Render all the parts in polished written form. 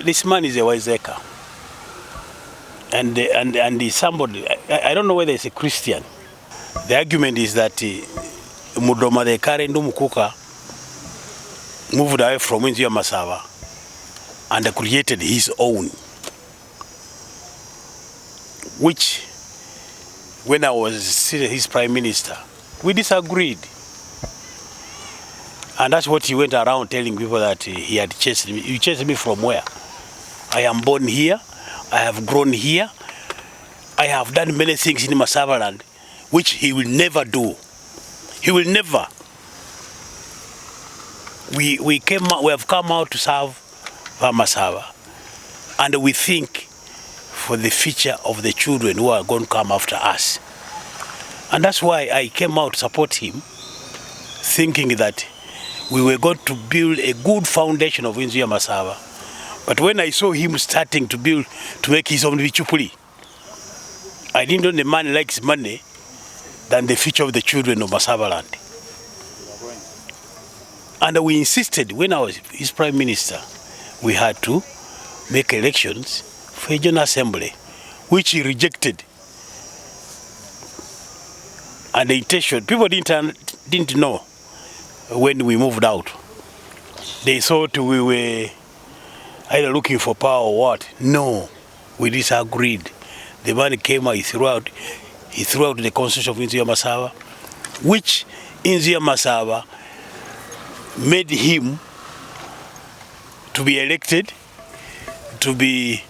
This man is a wiseacre, and he's somebody. I don't know whether he's a Christian. The argument is that Mudoma the current Umukuka moved away from Inzia Masava and created his own, which, when I was his prime minister, we disagreed. And that's what he went around telling people, that he had chased me. You chased me from where? I am born here, I have grown here, I have done many things in Masava land, which he will never do. He will never. We have come out to serve Masava, and we think for the future of the children who are going to come after us. And that's why I came out to support him, thinking that we were going to build a good foundation of Inzia Masava. But when I saw him starting to build, to make his own Vichupuli, I didn't know the man likes money than the future of the children of Masava land. And we insisted, when I was his prime minister, we had to make elections for a general assembly, which he rejected. And the intention, people didn't know when we moved out. They thought we were either looking for power or what. No, we disagreed. The man came out, he threw out the constitution of Inzia Masava, which Inzia Masava made him to be elected, to be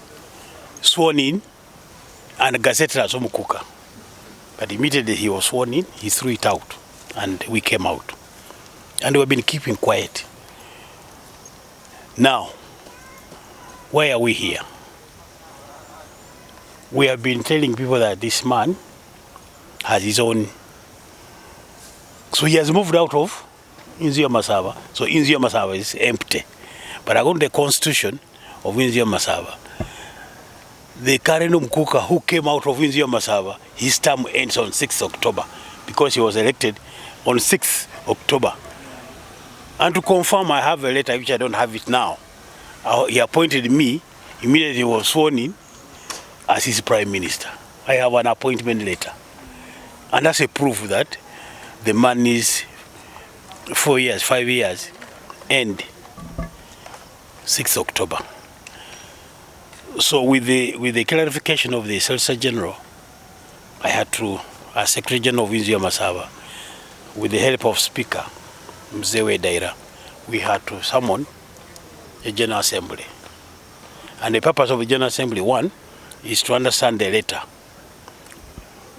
sworn in, and gazetted as Umukuka. But immediately he was sworn in, he threw it out, and we came out. And we've been keeping quiet. Now, why are we here? We have been telling people that this man has his own. So he has moved out of Inzia Masava. So Inzia Masava is empty. But according to the constitution of Inzia Masava, the current Umukuka who came out of Inzia Masava, his term ends on 6th October because he was elected on 6th October. And to confirm, I have a letter which I don't have it now. He appointed me, immediately was sworn in as his prime minister. I have an appointment letter. And that's a proof that the man is 4 years, 5 years, and 6th October. So with the clarification of the Solicitor General, I had to, as Secretary General of Inzia Masava, with the help of Speaker Mzewe Daira, we had to summon a General Assembly. And the purpose of the General Assembly, one, is to understand the letter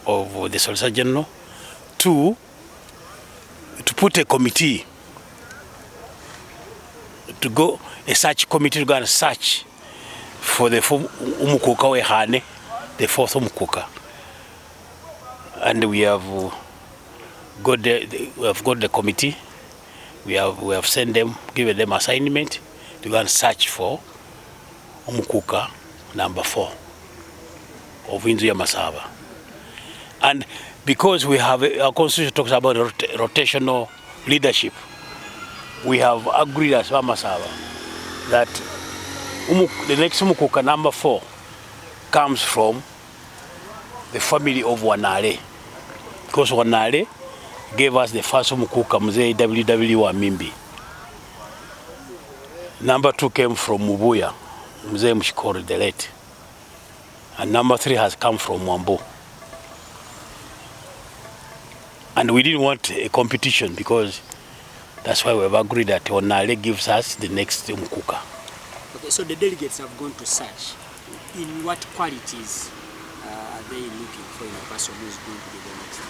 of the Solicitor General. Two, to put a committee, to go, a search committee to go and search for the Umukuka Wehane, the fourth Umukuka. And we have got the committee. We have sent them, given them assignment to go and search for Umukuka number 4 of Inzia Masava. And because we have, our constitution talks about rotational leadership, we have agreed as Masava that the next Umukuka number 4 comes from the family of Wanale. Because Wanale gave us the first Umukuka, Mzee W.W. Wamimbi. Number 2 came from Mubuya, Mzee Mshikori the late. And number 3 has come from Mwambo. And we didn't want a competition because that's why we have agreed that Wanale gives us the next Umukuka. Okay, so the delegates have gone to search. In what qualities are they looking for in a person who is going to be the next?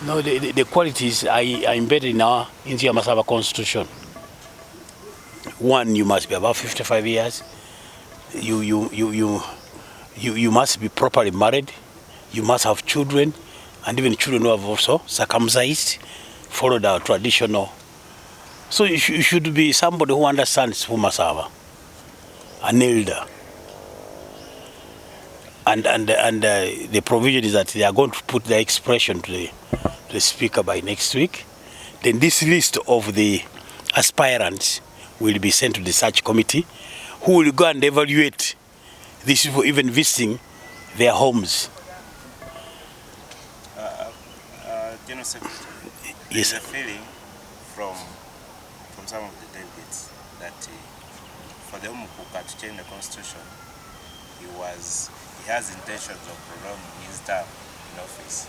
No, the qualities are embedded in our Inzia Masava constitution. One, you must be about 55 years. You must be properly married. You must have children, and even children who have also circumcised, followed our traditional. So you should be somebody who understands Masava, an elder. And the provision is that they are going to put the expression to the speaker by next week. Then this list of the aspirants will be sent to the search committee, who will go and evaluate these people even visiting their homes. General Secretary, Yes, there's a feeling from some of the delegates that for the Umukuka to change the constitution, he has intentions of prolonging his term in office.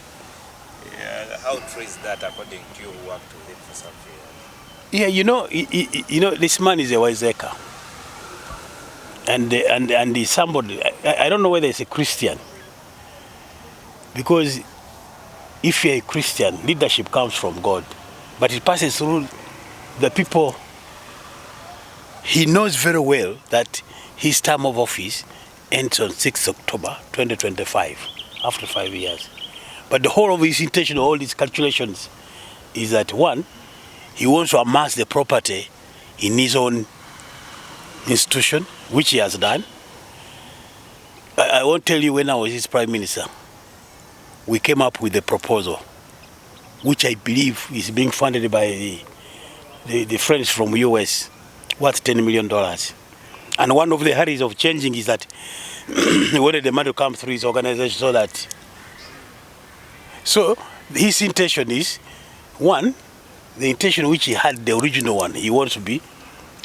How true is that according to you who worked with him for some period? Yeah, you know, this man is a wiseacre, and he's somebody. I don't know whether he's a Christian, because if you're a Christian, leadership comes from God, but it passes through the people. He knows very well that his term of office ends on 6th October 2025, after 5 years. But the whole of his intention, all his calculations, is that one, he wants to amass the property in his own institution, which he has done. I won't tell you, when I was his prime minister, we came up with a proposal, which I believe is being funded by the friends from US, worth $10 million. And one of the hurries of changing is that he wanted the money to come through his organization, so his intention is, one, the intention which he had, the original one, he wants to be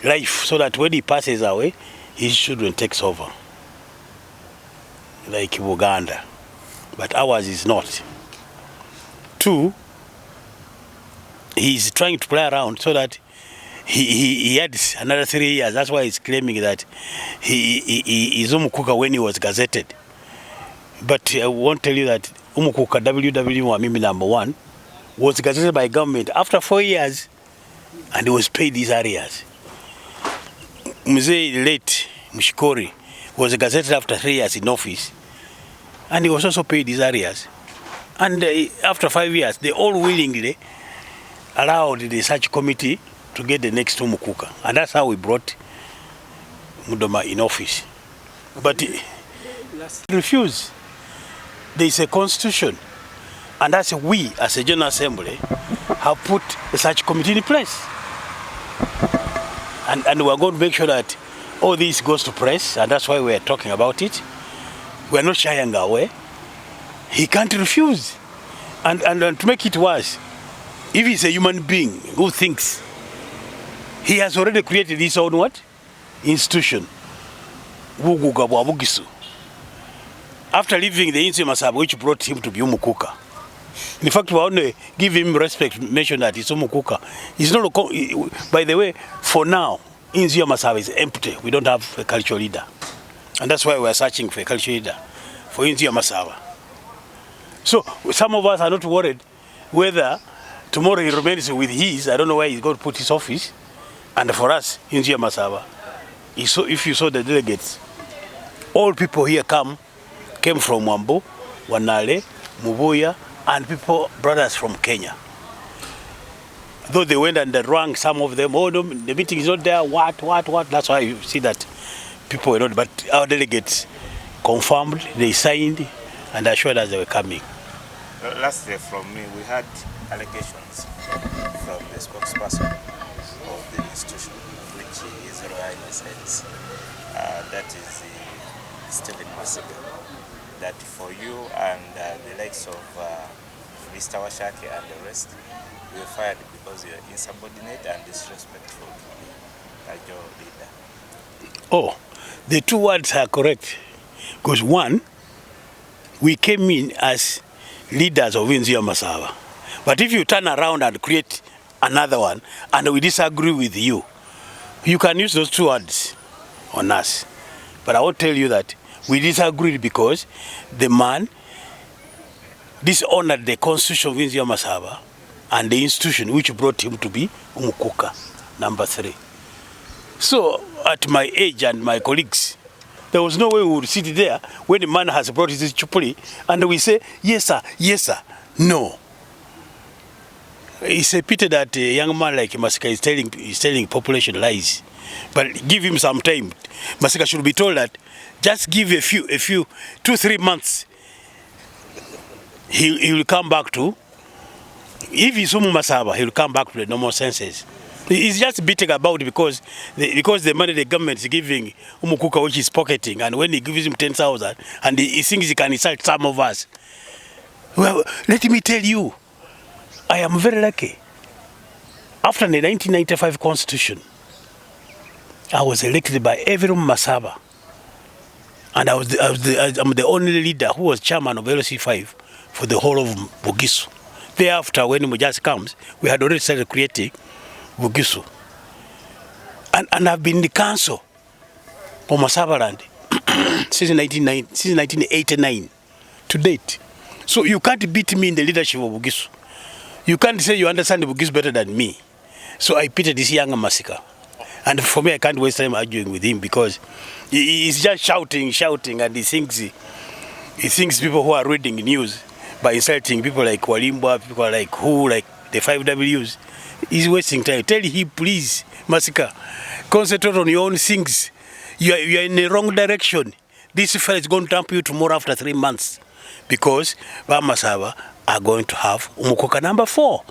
life, so that when he passes away, his children takes over, like Uganda. But ours is not. Two, he's trying to play around so that he had another 3 years. That's why he's claiming that he is Umukuka when he was gazetted. But I won't tell you that Umukuka WW Mimi #1 was gazetted by government after 4 years, and he was paid his arrears. Mzee late Mshikori was gazetted after 3 years in office, and he was also paid his arrears. And after 5 years, they all willingly allowed the search committee to get the next Umukuka. And that's how we brought Mudoma in office. But he refused. There is a constitution. And that's we, as a General Assembly, have put a search committee in place. And we're going to make sure that all this goes to press, and that's why we're talking about it. We're not shying away. He can't refuse. And to make it worse, if he's a human being who thinks, he has already created his own what? Institution. After leaving the Insu Masaba, which brought him to be Umukuka. In fact, we only give him respect, mention that it's Umukuka. It's not, by the way, for now, Insu Masaba is empty. We don't have a cultural leader. And that's why we're searching for a cultural leader for Insu Masaba. So some of us are not worried whether tomorrow he remains with his, I don't know where he's going to put his office. And for us, Insu Masaba, if you saw the delegates, all people here came from Wambo, Wanale, Mubuya, and brothers from Kenya. Though they went and they rang some of them, oh, no, the meeting is not there, what. That's why you see that people were not, but our delegates confirmed, they signed, and assured us they were coming. Lastly, from me, we had allegations from the spokesperson of the institution, which is Royal Highness heads, that is Stephen Masiga, that for you and the likes of Mr. Washake and the rest, you were fired because you are insubordinate and disrespectful to your leader. Oh, the two words are correct. Because one, we came in as leaders of Insu Masaba. But if you turn around and create another one, and we disagree with you, you can use those two words on us. But I will tell you that we disagreed because the man dishonored the constitution of Insu Masaba and the institution which brought him to be Umukuka, #3. So, at my age and my colleagues, there was no way we would sit there when the man has brought his chupuli and we say, yes sir, no. It's a pity that a young man like Masika is telling population lies. But give him some time. Masika should be told that just give a few 2-3 months. He will come back to, if he's Umu Masaba, he will come back to the normal senses. He's just beating about because the money the government is giving Umukuka, which is pocketing, and when he gives him 10,000, and he thinks he can insult some of us. Well, let me tell you, I am very lucky. After the 1995 Constitution, I was elected by every Masaba. And I'm the only leader who was chairman of LC5 for the whole of Bugisu. Thereafter, when Mujas comes, we had already started creating Bugisu. And I've been in the council for Masaba land since 1989 to date. So you can't beat me in the leadership of Bugisu. You can't say you understand the Bugisu better than me. So I pitied this young Masika. And for me, I can't waste time arguing with him because he's just shouting, and he thinks people who are reading news by insulting people like Walimbwa, people like the 5Ws. He's wasting time. Tell him, please, Masika, concentrate on your own things. You are in the wrong direction. This fella is going to dump you tomorrow after 3 months because Bamasaba are going to have Umukuka number 4.